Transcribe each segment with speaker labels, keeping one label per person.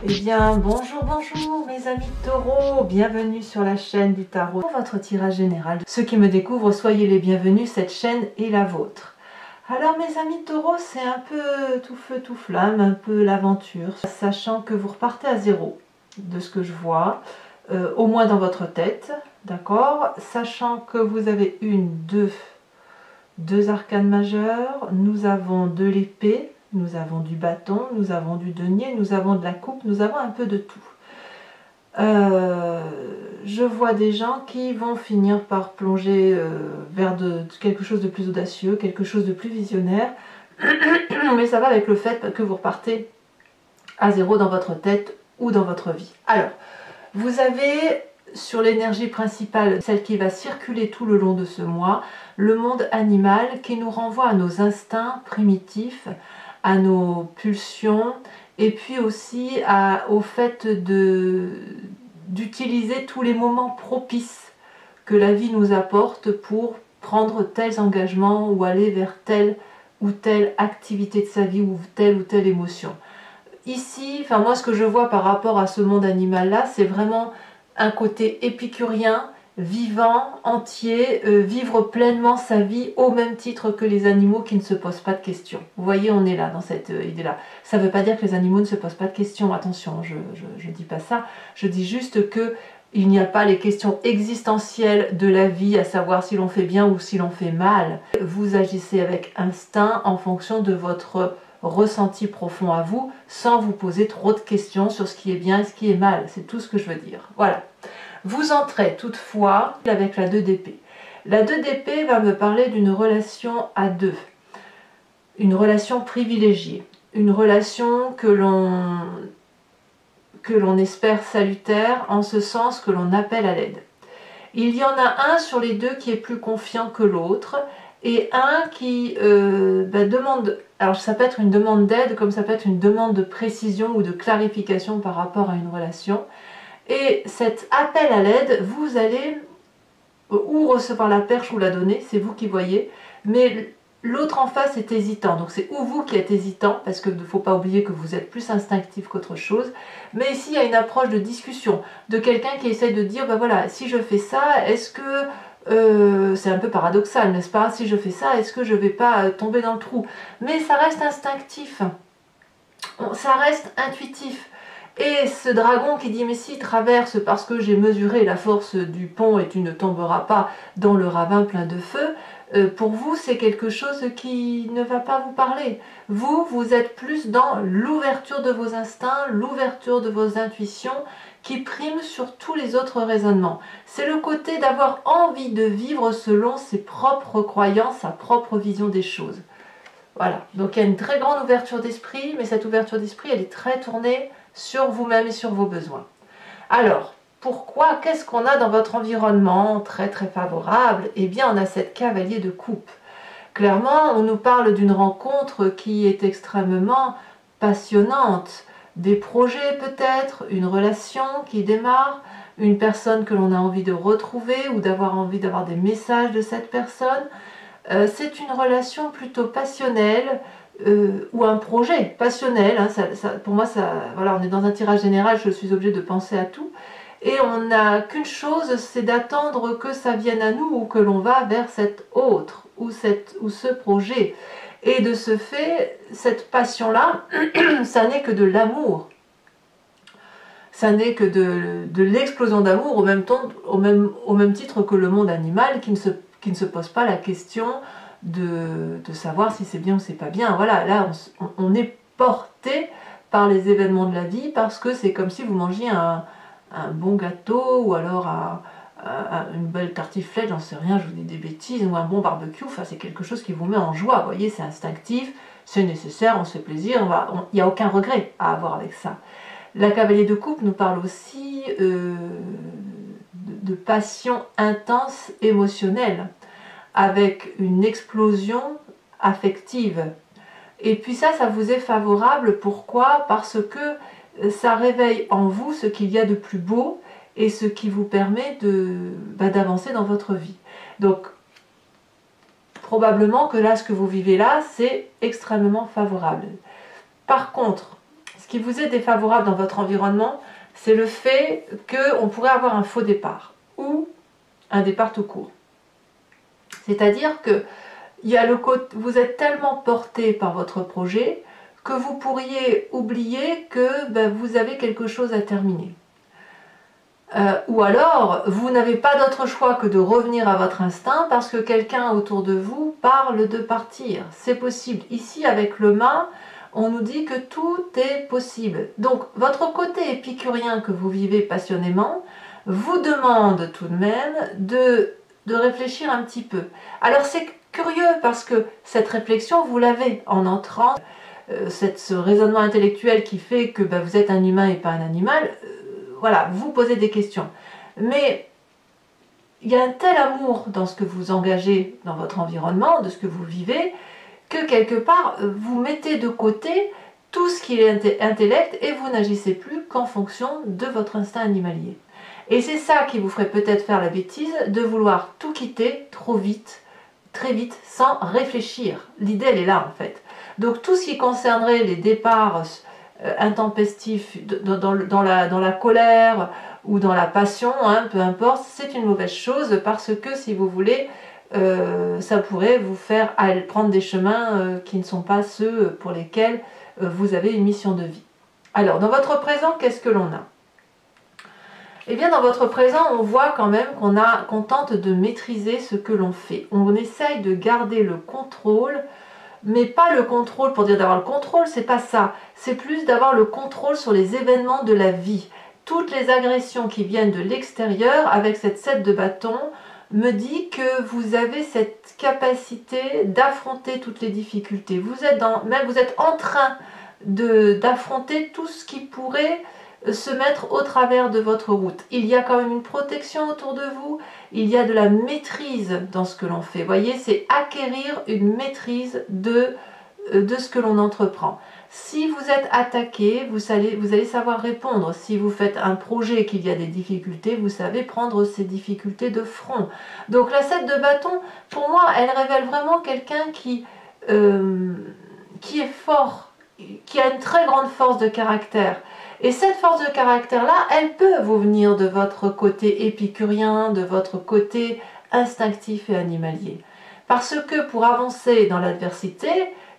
Speaker 1: Eh bien, bonjour, bonjour mes amis taureaux, bienvenue sur la chaîne du tarot. Pour votre tirage général, ceux qui me découvrent, soyez les bienvenus, cette chaîne est la vôtre. Alors mes amis taureaux, c'est un peu tout feu, tout flamme, un peu l'aventure, sachant que vous repartez à zéro, de ce que je vois, au moins dans votre tête, d'accord? Sachant que vous avez deux arcanes majeures, nous avons de l'épée, nous avons du bâton, nous avons du denier, nous avons de la coupe, nous avons un peu de tout. Je vois des gens qui vont finir par plonger vers quelque chose de plus audacieux, quelque chose de plus visionnaire, mais ça va avec le fait que vous repartez à zéro dans votre tête ou dans votre vie. Alors, vous avez sur l'énergie principale, celle qui va circuler tout le long de ce mois, le monde animal qui nous renvoie à nos instincts primitifs, à nos pulsions, et puis aussi au fait d'utiliser tous les moments propices que la vie nous apporte pour prendre tels engagements ou aller vers telle ou telle activité de sa vie ou telle émotion. Ici, enfin moi ce que je vois par rapport à ce monde animal là, c'est vraiment un côté épicurien, vivant, entier, vivre pleinement sa vie au même titre que les animaux qui ne se posent pas de questions. Vous voyez, on est là dans cette idée-là. Ça ne veut pas dire que les animaux ne se posent pas de questions, attention, je dis pas ça, je dis juste que il n'y a pas les questions existentielles de la vie, à savoir si l'on fait bien ou si l'on fait mal. Vous agissez avec instinct en fonction de votre ressenti profond à vous, sans vous poser trop de questions sur ce qui est bien et ce qui est mal. C'est tout ce que je veux dire. Voilà. Vous entrez toutefois avec la 2 d'épée. La 2 d'épée va me parler d'une relation à deux, une relation privilégiée, une relation que l'on espère salutaire, en ce sens que l'on appelle à l'aide. Il y en a un sur les deux qui est plus confiant que l'autre, et un qui demande, alors ça peut être une demande d'aide, comme ça peut être une demande de précision ou de clarification par rapport à une relation. Et cet appel à l'aide, vous allez ou recevoir la perche ou la donner, c'est vous qui voyez, mais l'autre en face est hésitant, donc c'est ou vous qui êtes hésitant, parce qu'il ne faut pas oublier que vous êtes plus instinctif qu'autre chose, mais ici il y a une approche de discussion, de quelqu'un qui essaie de dire, ben voilà, si je fais ça, est-ce que, c'est un peu paradoxal, n'est-ce pas, si je fais ça, est-ce que je ne vais pas tomber dans le trou? Mais ça reste instinctif, ça reste intuitif. Et ce dragon qui dit, mais si traverse parce que j'ai mesuré la force du pont et tu ne tomberas pas dans le ravin plein de feu, pour vous c'est quelque chose qui ne va pas vous parler. Vous êtes plus dans l'ouverture de vos instincts, l'ouverture de vos intuitions qui prime sur tous les autres raisonnements. C'est le côté d'avoir envie de vivre selon ses propres croyances, sa propre vision des choses. Voilà, donc il y a une très grande ouverture d'esprit, mais cette ouverture d'esprit elle est très tournée sur vous-même et sur vos besoins. Alors, pourquoi? Qu'est-ce qu'on a dans votre environnement très très favorable? Eh bien, on a cette cavalier de coupe. Clairement, on nous parle d'une rencontre qui est extrêmement passionnante. Des projets peut-être, une relation qui démarre, une personne que l'on a envie de retrouver ou d'avoir envie d'avoir des messages de cette personne. C'est une relation plutôt passionnelle, ou un projet passionnel, hein, pour moi, voilà, on est dans un tirage général, je suis obligée de penser à tout, et on n'a qu'une chose, c'est d'attendre que ça vienne à nous, ou que l'on va vers cet autre, ou ce projet. Et de ce fait, cette passion-là, ça n'est que de l'amour. Ça n'est que de l'explosion d'amour, au même titre que le monde animal, qui ne se pose pas la question de savoir si c'est bien ou c'est pas bien. Voilà, là on est porté par les événements de la vie, parce que c'est comme si vous mangiez un bon gâteau, ou alors une belle tartiflette, j'en sais rien, je vous dis des bêtises, ou un bon barbecue. Enfin, c'est quelque chose qui vous met en joie, vous voyez, c'est instinctif, c'est nécessaire, on se fait plaisir, il n'y a aucun regret à avoir avec ça. La cavalier de coupe nous parle aussi de passion intense émotionnelle, avec une explosion affective. Et puis ça vous est favorable. Pourquoi? Parce que ça réveille en vous ce qu'il y a de plus beau et ce qui vous permet d'avancer dans votre vie. Donc, probablement que là, ce que vous vivez là, c'est extrêmement favorable. Par contre, ce qui vous est défavorable dans votre environnement, c'est le fait qu'on pourrait avoir un faux départ ou un départ tout court. C'est-à-dire que vous êtes tellement porté par votre projet que vous pourriez oublier que vous avez quelque chose à terminer. Ou alors, vous n'avez pas d'autre choix que de revenir à votre instinct parce que quelqu'un autour de vous parle de partir. C'est possible. Ici, avec le mât, on nous dit que tout est possible. Donc, votre côté épicurien que vous vivez passionnément vous demande tout de même de réfléchir un petit peu. Alors, c'est curieux parce que cette réflexion, vous l'avez en entrant, ce raisonnement intellectuel qui fait que vous êtes un humain et pas un animal. Voilà, vous posez des questions. Mais il y a un tel amour dans ce que vous engagez dans votre environnement, de ce que vous vivez, que quelque part, vous mettez de côté tout ce qui est intellect et vous n'agissez plus qu'en fonction de votre instinct animalier. Et c'est ça qui vous ferait peut-être faire la bêtise de vouloir tout quitter trop vite, très vite, sans réfléchir. L'idée, elle est là, en fait. Donc, tout ce qui concernerait les départs intempestif dans la colère ou dans la passion, peu importe, c'est une mauvaise chose parce que si vous voulez, ça pourrait vous faire prendre des chemins qui ne sont pas ceux pour lesquels vous avez une mission de vie. Alors, dans votre présent, qu'est-ce que l'on a? Eh bien, dans votre présent, on voit quand même qu'on tente de maîtriser ce que l'on fait. On essaye de garder le contrôle, mais pas le contrôle pour dire d'avoir le contrôle, c'est pas ça. C'est plus d'avoir le contrôle sur les événements de la vie. Toutes les agressions qui viennent de l'extérieur, avec cette 7 de bâton, me dit que vous avez cette capacité d'affronter toutes les difficultés. Vous êtes en train d'affronter tout ce qui pourrait se mettre au travers de votre route. Il y a quand même une protection autour de vous, il y a de la maîtrise dans ce que l'on fait. Vous voyez, c'est acquérir une maîtrise de ce que l'on entreprend. Si vous êtes attaqué, vous allez savoir répondre. Si vous faites un projet et qu'il y a des difficultés, vous savez prendre ces difficultés de front. Donc la 7 de bâton, pour moi, elle révèle vraiment quelqu'un qui est fort, qui a une très grande force de caractère. Et cette force de caractère-là, elle peut vous venir de votre côté épicurien, de votre côté instinctif et animalier. Parce que pour avancer dans l'adversité,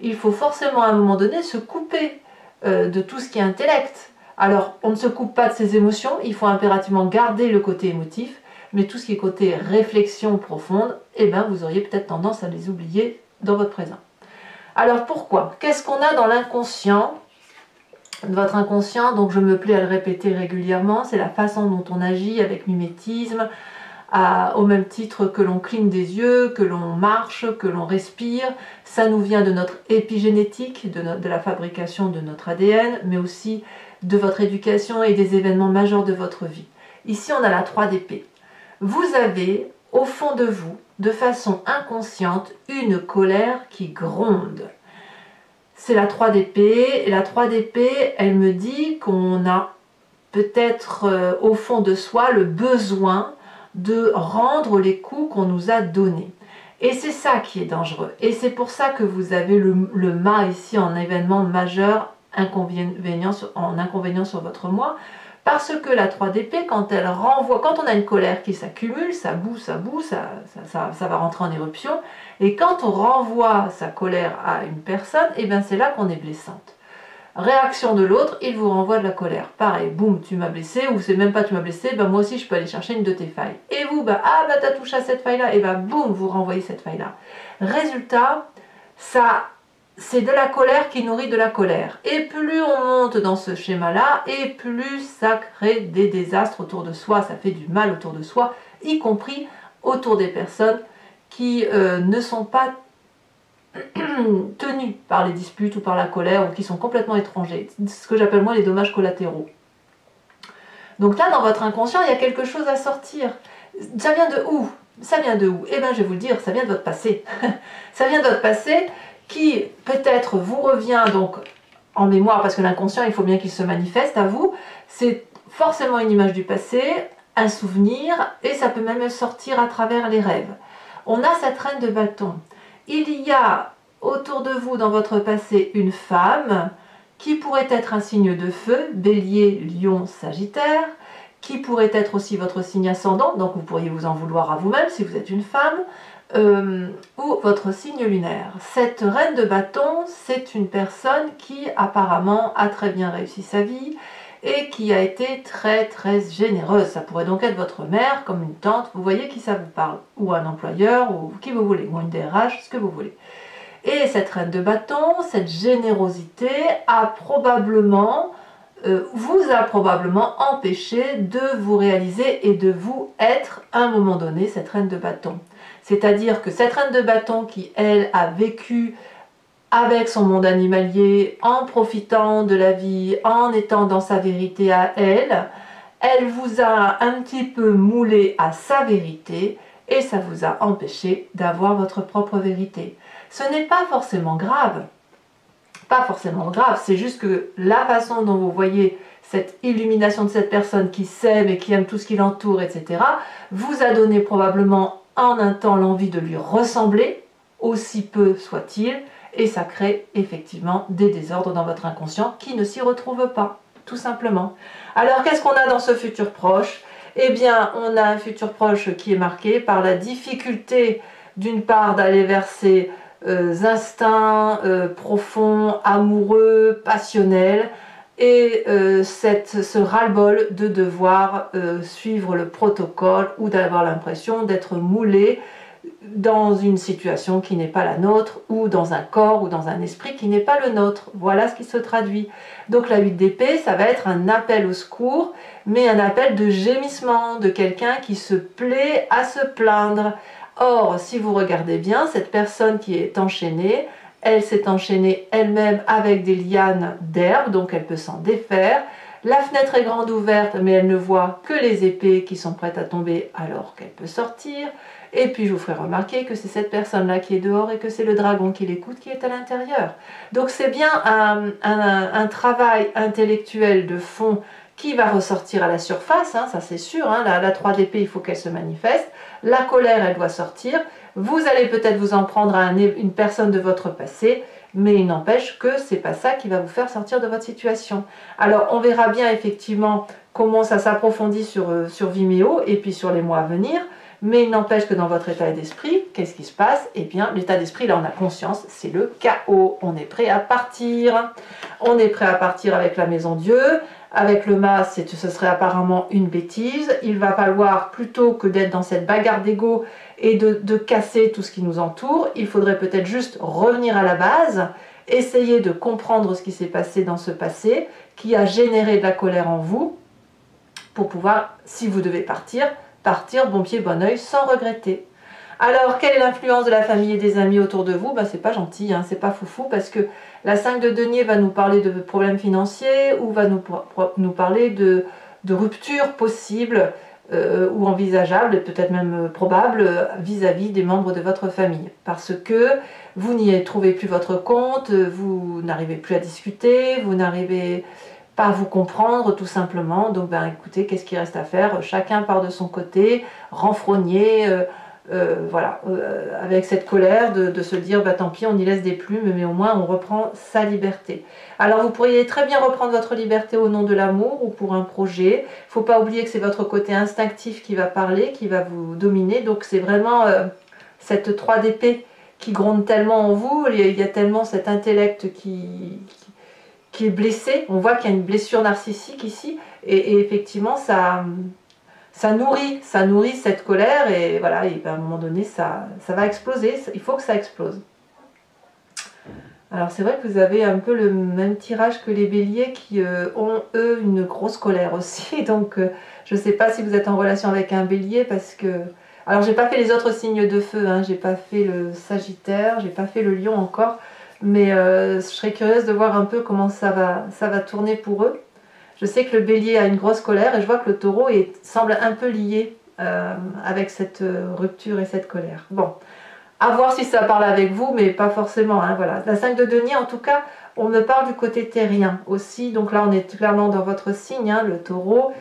Speaker 1: il faut forcément à un moment donné se couper de tout ce qui est intellect. Alors, on ne se coupe pas de ses émotions, il faut impérativement garder le côté émotif, mais tout ce qui est côté réflexion profonde, vous auriez peut-être tendance à les oublier dans votre présent. Alors pourquoi? Qu'est-ce qu'on a dans l'inconscient? Votre inconscient, donc je me plais à le répéter régulièrement, c'est la façon dont on agit avec mimétisme, au même titre que l'on cligne des yeux, que l'on marche, que l'on respire. Ça nous vient de notre épigénétique, de la fabrication de notre ADN, mais aussi de votre éducation et des événements majeurs de votre vie. Ici, on a la 3 d'épée. Vous avez, au fond de vous, de façon inconsciente, une colère qui gronde. C'est la 3 d'épée, et la 3 d'épée, elle me dit qu'on a peut-être au fond de soi le besoin de rendre les coups qu'on nous a donnés. Et c'est ça qui est dangereux. Et c'est pour ça que vous avez le mât ici en événement majeur, inconvénient sur votre moi, parce que la 3 d'épée, quand elle renvoie, quand on a une colère qui s'accumule, ça boue, ça va rentrer en éruption, et quand on renvoie sa colère à une personne, c'est là qu'on est blessante. Réaction de l'autre, il vous renvoie de la colère. Pareil, boum, tu m'as blessé, ou c'est même pas tu m'as blessé, moi aussi je peux aller chercher une de tes failles. Et vous, t'as touché à cette faille-là, et boum, vous renvoyez cette faille-là. Résultat, c'est de la colère qui nourrit de la colère. Et plus on monte dans ce schéma-là, et plus ça crée des désastres autour de soi, ça fait du mal autour de soi, y compris autour des personnes qui ne sont pas tenus par les disputes ou par la colère ou qui sont complètement étrangers. Ce que j'appelle moi les dommages collatéraux. Donc là, dans votre inconscient, il y a quelque chose à sortir. Ça vient de où? Ça vient de où? Je vais vous le dire, ça vient de votre passé. Ça vient de votre passé qui peut-être vous revient donc en mémoire, parce que l'inconscient, il faut bien qu'il se manifeste à vous. C'est forcément une image du passé, un souvenir, et ça peut même sortir à travers les rêves. On a cette reine de bâton. Il y a autour de vous, dans votre passé, une femme qui pourrait être un signe de feu, Bélier, Lion, Sagittaire, qui pourrait être aussi votre signe ascendant, donc vous pourriez vous en vouloir à vous-même si vous êtes une femme, ou votre signe lunaire. Cette reine de bâton, c'est une personne qui apparemment a très bien réussi sa vie et qui a été très très généreuse. Ça pourrait donc être votre mère, comme une tante, vous voyez qui ça vous parle, ou un employeur, ou qui vous voulez, ou une DRH, ce que vous voulez. Et cette reine de bâton, cette générosité vous a probablement empêché de vous réaliser et de vous être à un moment donné cette reine de bâton. C'est-à-dire que cette reine de bâton qui, elle, a vécu avec son monde animalier, en profitant de la vie, en étant dans sa vérité à elle, elle vous a un petit peu moulé à sa vérité et ça vous a empêché d'avoir votre propre vérité. Ce n'est pas forcément grave. Pas forcément grave, c'est juste que la façon dont vous voyez cette illumination de cette personne qui s'aime et qui aime tout ce qui l'entoure, etc., vous a donné probablement en un temps l'envie de lui ressembler, aussi peu soit-il, et ça crée effectivement des désordres dans votre inconscient qui ne s'y retrouvent pas, tout simplement. Alors qu'est-ce qu'on a dans ce futur proche? Eh bien, on a un futur proche qui est marqué par la difficulté, d'une part, d'aller vers ses instincts profonds, amoureux, passionnels, et ce ras-le-bol de devoir suivre le protocole ou d'avoir l'impression d'être moulé dans une situation qui n'est pas la nôtre, ou dans un corps ou dans un esprit qui n'est pas le nôtre. Voilà ce qui se traduit. Donc la 8 d'épée, ça va être un appel au secours, mais un appel de gémissement, de quelqu'un qui se plaît à se plaindre. Or, si vous regardez bien, cette personne qui est enchaînée, elle s'est enchaînée elle-même avec des lianes d'herbe, donc elle peut s'en défaire. La fenêtre est grande ouverte, mais elle ne voit que les épées qui sont prêtes à tomber alors qu'elle peut sortir. Et puis je vous ferai remarquer que c'est cette personne-là qui est dehors et que c'est le dragon qui l'écoute qui est à l'intérieur. Donc c'est bien un travail intellectuel de fond qui va ressortir à la surface, hein, ça c'est sûr, hein, la 3 d'épée, il faut qu'elle se manifeste. La colère, elle doit sortir. Vous allez peut-être vous en prendre à une personne de votre passé, mais il n'empêche que c'est pas ça qui va vous faire sortir de votre situation. Alors on verra bien effectivement comment ça s'approfondit sur Vimeo et puis sur les mois à venir, mais il n'empêche que dans votre état d'esprit, qu'est-ce qui se passe? Eh bien, l'état d'esprit, là on a conscience, c'est le chaos. On est prêt à partir. On est prêt à partir avec la maison Dieu. Avec le mas, ce serait apparemment une bêtise. Il va falloir, plutôt que d'être dans cette bagarre d'ego et de casser tout ce qui nous entoure, il faudrait peut-être juste revenir à la base, essayer de comprendre ce qui s'est passé dans ce passé, qui a généré de la colère en vous, pour pouvoir, si vous devez partir bon pied, bon oeil, sans regretter. Alors, quelle est l'influence de la famille et des amis autour de vous? Ben, c'est pas gentil, hein, c'est pas foufou, parce que la 5 de denier va nous parler de problèmes financiers, ou va nous parler de ruptures possibles ou envisageables, et peut-être même probables, vis-à-vis des membres de votre famille. Parce que vous n'y trouvez plus votre compte, vous n'arrivez plus à discuter, vous n'arrivez pas à vous comprendre tout simplement. Donc ben écoutez, qu'est-ce qu'il reste à faire? Chacun part de son côté, renfrogné, voilà, avec cette colère de se dire bah tant pis, on y laisse des plumes, mais au moins on reprend sa liberté. Alors vous pourriez très bien reprendre votre liberté au nom de l'amour ou pour un projet. Il ne faut pas oublier que c'est votre côté instinctif qui va parler, qui va vous dominer. Donc c'est vraiment cette 3 d'épée qui gronde tellement en vous, il y a tellement cet intellect qui est blessé. On voit qu'il y a une blessure narcissique ici, et effectivement ça nourrit cette colère, et voilà, et ben, à un moment donné ça va exploser, il faut que ça explose. Alors c'est vrai que vous avez un peu le même tirage que les béliers qui ont eux une grosse colère aussi, donc je ne sais pas si vous êtes en relation avec un bélier, parce que... Alors j'ai pas fait les autres signes de feu, hein, j'ai pas fait le sagittaire, j'ai pas fait le lion encore, mais je serais curieuse de voir un peu comment ça va tourner pour eux. Je sais que le bélier a une grosse colère, et je vois que le taureau semble un peu lié avec cette rupture et cette colère. Bon, à voir si ça parle avec vous, mais pas forcément, hein, voilà. La 5 de denier, en tout cas, on me parle du côté terrien aussi, donc là on est clairement dans votre signe, hein, le taureau,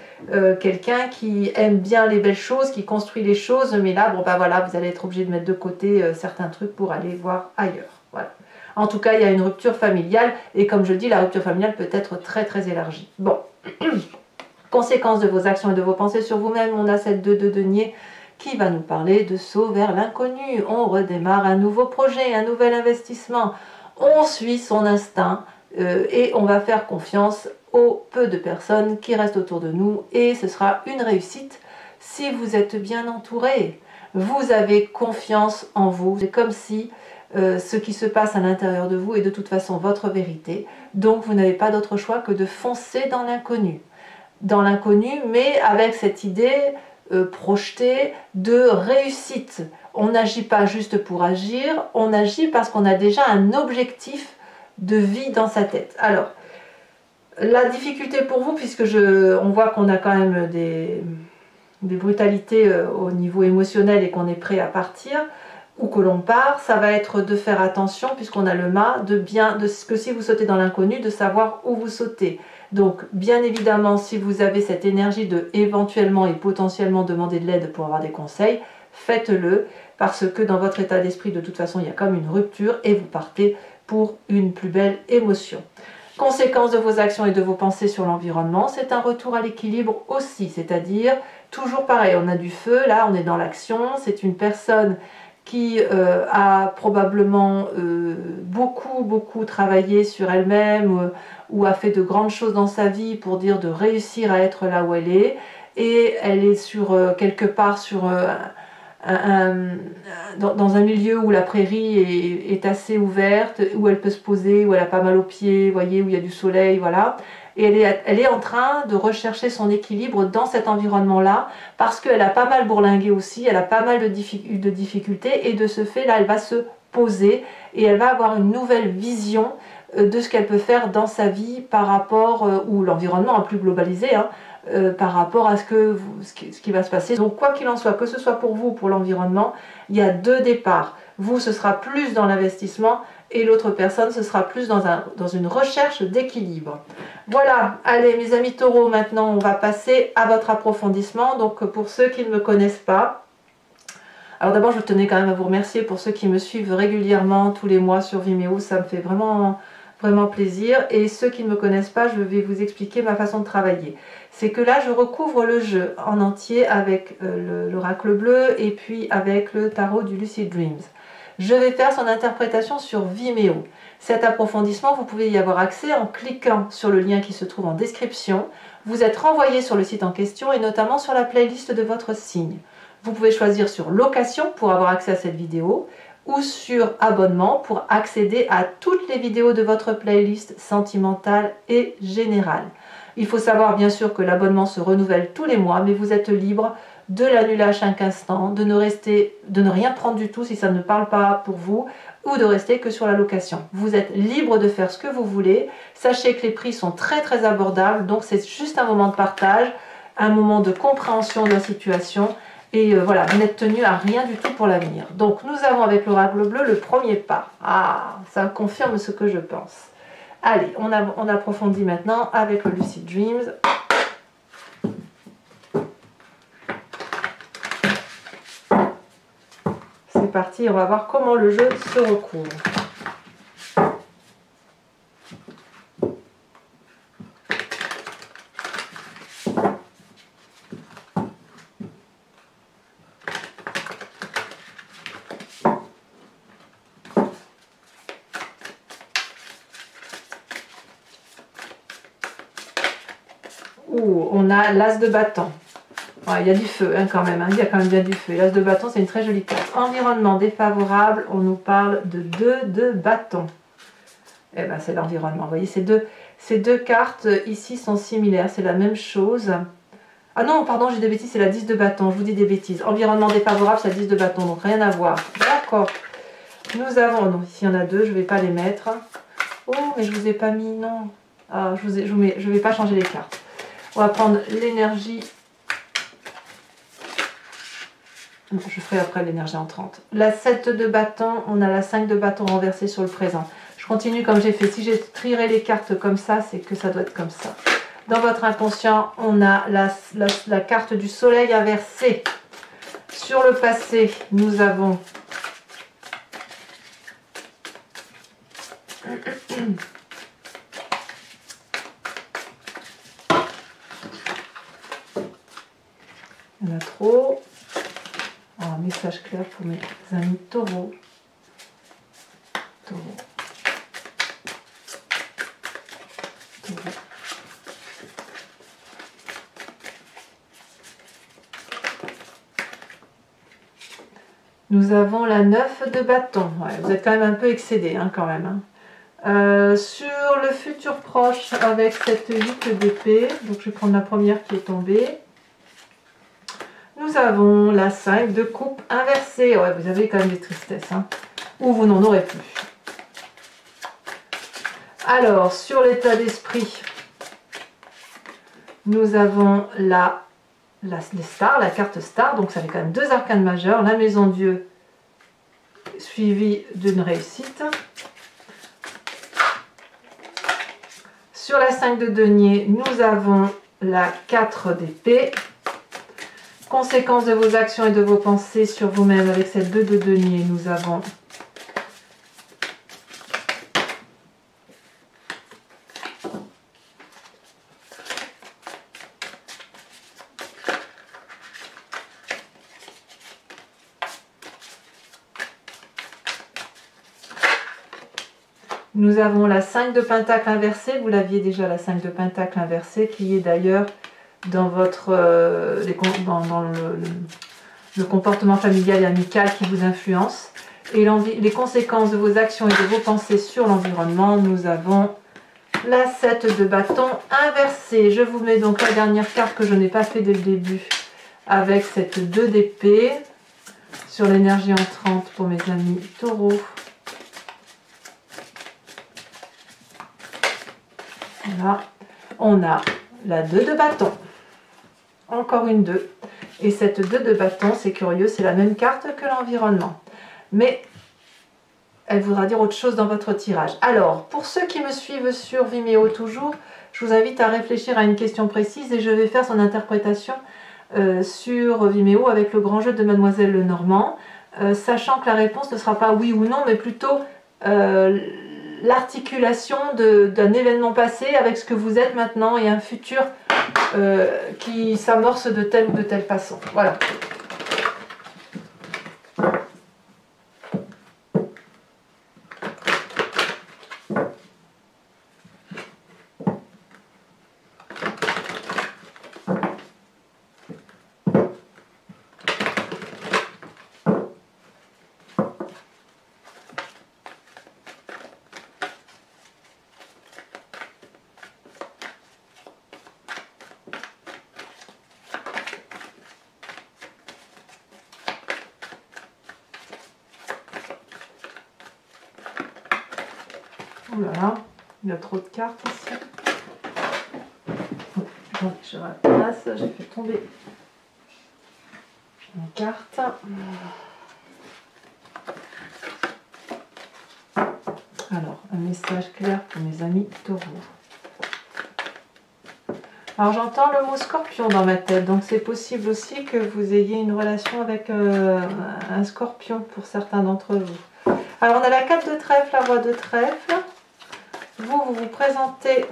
Speaker 1: quelqu'un qui aime bien les belles choses, qui construit les choses, mais là, bon bah voilà, vous allez être obligé de mettre de côté certains trucs pour aller voir ailleurs, voilà. En tout cas, il y a une rupture familiale et comme je dis, la rupture familiale peut être très très élargie. Bon, conséquence de vos actions et de vos pensées sur vous-même, on a cette 2 de denier qui va nous parler de saut vers l'inconnu. On redémarre un nouveau projet, un nouvel investissement. On suit son instinct et on va faire confiance aux peu de personnes qui restent autour de nous et ce sera une réussite si vous êtes bien entouré. Vous avez confiance en vous. C'est comme si ce qui se passe à l'intérieur de vous est de toute façon votre vérité. Donc vous n'avez pas d'autre choix que de foncer dans l'inconnu. Dans l'inconnu, mais avec cette idée projetée de réussite. On n'agit pas juste pour agir, on agit parce qu'on a déjà un objectif de vie dans sa tête. Alors, la difficulté pour vous, puisque on voit qu'on a quand même des brutalités au niveau émotionnel et qu'on est prêt à partir, ou que l'on part, ça va être de faire attention, puisqu'on a le mât, que si vous sautez dans l'inconnu, de savoir où vous sautez. Donc, bien évidemment, si vous avez cette énergie de éventuellement et potentiellement demander de l'aide pour avoir des conseils, faites-le, parce que dans votre état d'esprit, de toute façon, il y a comme une rupture et vous partez pour une plus belle émotion. Conséquence de vos actions et de vos pensées sur l'environnement, c'est un retour à l'équilibre aussi, c'est-à-dire, toujours pareil, on a du feu, là on est dans l'action, c'est une personne qui a probablement beaucoup travaillé sur elle-même ou a fait de grandes choses dans sa vie pour dire de réussir à être là où elle est, et elle est quelque part dans un milieu où la prairie est assez ouverte, où elle peut se poser, où elle a pas mal aux pieds, voyez, où il y a du soleil, voilà. Et elle est en train de rechercher son équilibre dans cet environnement-là, parce qu'elle a pas mal bourlingué aussi, elle a pas mal de difficultés, et de ce fait, là, elle va se poser, et elle va avoir une nouvelle vision de ce qu'elle peut faire dans sa vie par rapport, ou l'environnement plus globalisé, hein, par rapport à ce qui va se passer. Donc quoi qu'il en soit, que ce soit pour vous ou pour l'environnement, il y a 2 départs. Vous, ce sera plus dans l'investissement et l'autre personne, ce sera plus dans une recherche d'équilibre. Voilà, allez mes amis taureaux, maintenant on va passer à votre approfondissement. Donc pour ceux qui ne me connaissent pas, alors d'abord je tenais quand même à vous remercier pour ceux qui me suivent régulièrement tous les mois sur Vimeo, ça me fait vraiment plaisir. Et ceux qui ne me connaissent pas, je vais vous expliquer ma façon de travailler. C'est que là je recouvre le jeu en entier avec l'oracle bleu et puis avec le tarot du Lucid Dreams. Je vais faire son interprétation sur Vimeo. Cet approfondissement, vous pouvez y avoir accès en cliquant sur le lien qui se trouve en description. Vous êtes renvoyé sur le site en question et notamment sur la playlist de votre signe. Vous pouvez choisir sur location pour avoir accès à cette vidéo ou sur abonnement pour accéder à toutes les vidéos de votre playlist sentimentale et générale. Il faut savoir bien sûr que l'abonnement se renouvelle tous les mois, mais vous êtes libre de l'annuler à chaque instant, de ne rien prendre du tout si ça ne parle pas pour vous, ou de rester que sur la location. Vous êtes libre de faire ce que vous voulez. Sachez que les prix sont très abordables, donc c'est juste un moment de partage, un moment de compréhension de la situation, et voilà, vous n'êtes tenu à rien du tout pour l'avenir. Donc nous avons avec l'oracle bleu le premier pas. Ah, ça confirme ce que je pense. Allez, on approfondit maintenant avec le Lucid Dreams. C'est parti, on va voir comment le jeu se recouvre. Ouh, on a l'as de bâton. Ouais, il y a du feu hein, quand même, hein. Il y a quand même bien du feu. L'as de bâton, c'est une très jolie carte. Environnement défavorable, on nous parle de 2 de bâton. Eh ben, c'est l'environnement. Vous voyez, ces deux cartes ici sont similaires, c'est la même chose. Ah non, pardon, j'ai des bêtises, c'est la 10 de bâton, je vous dis des bêtises. Environnement défavorable, c'est la 10 de bâton, donc rien à voir. D'accord. Nous avons, non, ici il y en a 2, je ne vais pas les mettre. Oh, mais je ne vous ai pas mis, non. Ah, je ne vais pas changer les cartes. On va prendre l'énergie. Je ferai après l'énergie entrante. La 7 de bâton, on a la 5 de bâton renversée sur le présent. Je continue comme j'ai fait. Si j'ai trierai les cartes comme ça, c'est que ça doit être comme ça. Dans votre inconscient, on a la carte du soleil inversée. Sur le passé, nous avons Il y en a trop. Alors, message clair pour mes amis taureaux. Taureaux. Taureaux. Nous avons la 9 de bâton. Ouais, vous êtes quand même un peu excédé, hein, quand même. Hein. Sur le futur proche, avec cette 8 d'épée, donc je vais prendre la première qui est tombée. Nous avons la 5 de coupe inversée. Ouais, vous avez quand même des tristesses, hein, ou vous n'en aurez plus. Alors, sur l'état d'esprit, nous avons les stars, la carte star, donc ça fait quand même 2 arcanes majeurs, la maison Dieu suivie d'une réussite. Sur la 5 de denier, nous avons la 4 d'épée. Conséquence de vos actions et de vos pensées sur vous-même avec cette 2 de denier, nous avons la 5 de pentacle inversée, vous l'aviez déjà la 5 de pentacle inversée, qui est d'ailleurs dans votre dans le comportement familial et amical qui vous influence. Et les conséquences de vos actions et de vos pensées sur l'environnement, nous avons la 7 de bâton inversée. Je vous mets donc la dernière carte que je n'ai pas fait dès le début, avec cette 2 d'épée, sur l'énergie entrante pour mes amis taureaux. Voilà, on a la 2 de bâton, encore une 2, et cette 2 de bâton, c'est curieux, c'est la même carte que l'environnement, mais elle voudra dire autre chose dans votre tirage. Alors, pour ceux qui me suivent sur Vimeo toujours, je vous invite à réfléchir à une question précise et je vais faire son interprétation sur Vimeo avec le grand jeu de Mademoiselle Lenormand, sachant que la réponse ne sera pas oui ou non, mais plutôt l'articulation d'un événement passé avec ce que vous êtes maintenant et un futur qui s'amorce de telle ou de telle façon. Voilà. Oh là là, il y a trop de cartes ici. Je repasse, j'ai fait tomber une carte. Alors, un message clair pour mes amis taureaux. Alors j'entends le mot scorpion dans ma tête, donc c'est possible aussi que vous ayez une relation avec un scorpion pour certains d'entre vous. Alors on a la 4 de trèfle, la roi de trèfle. Vous vous présentez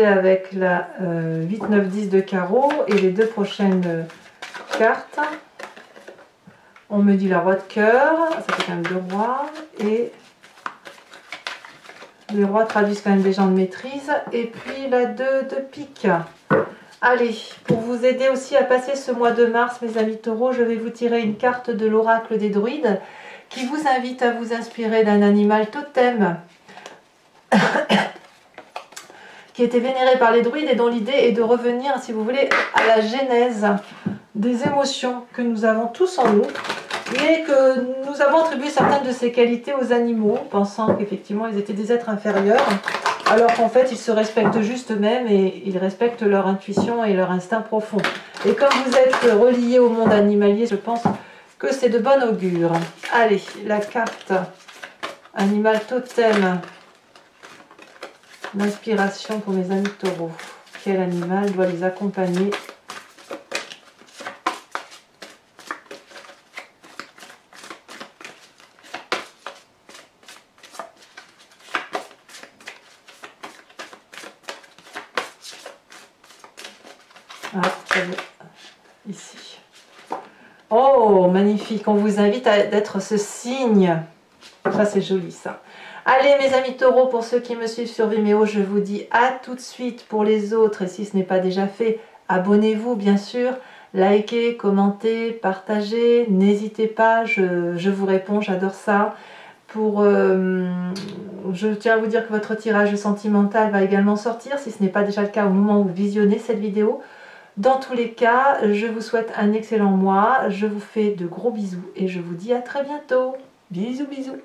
Speaker 1: avec la 8, 9, 10 de carreau et les 2 prochaines cartes. On me dit la roi de cœur, ça fait quand même 2 rois, et les rois traduisent quand même des gens de maîtrise, et puis la 2 de pique. Allez, pour vous aider aussi à passer ce mois de mars, mes amis taureaux, je vais vous tirer une carte de l'oracle des druides qui vous invite à vous inspirer d'un animal totem qui était vénéré par les druides et dont l'idée est de revenir, si vous voulez, à la genèse des émotions que nous avons tous en nous mais que nous avons attribué certaines de ces qualités aux animaux, pensant qu'effectivement ils étaient des êtres inférieurs, alors qu'en fait ils se respectent juste eux-mêmes et ils respectent leur intuition et leur instinct profond. Et comme vous êtes reliés au monde animalier, je pense que c'est de bon augure. Allez, la carte animal totem d'inspiration pour mes amis taureaux. Quel animal doit les accompagner ? Ah, ici. Oh, magnifique. On vous invite à être ce signe. Ça, c'est joli, ça. Allez, mes amis taureaux, pour ceux qui me suivent sur Vimeo, je vous dis à tout de suite. Pour les autres, et si ce n'est pas déjà fait, abonnez-vous, bien sûr. Likez, commentez, partagez. N'hésitez pas, je vous réponds, j'adore ça. Je tiens à vous dire que votre tirage sentimental va également sortir, si ce n'est pas déjà le cas au moment où vous visionnez cette vidéo. Dans tous les cas, je vous souhaite un excellent mois, je vous fais de gros bisous et je vous dis à très bientôt. Bisous, bisous.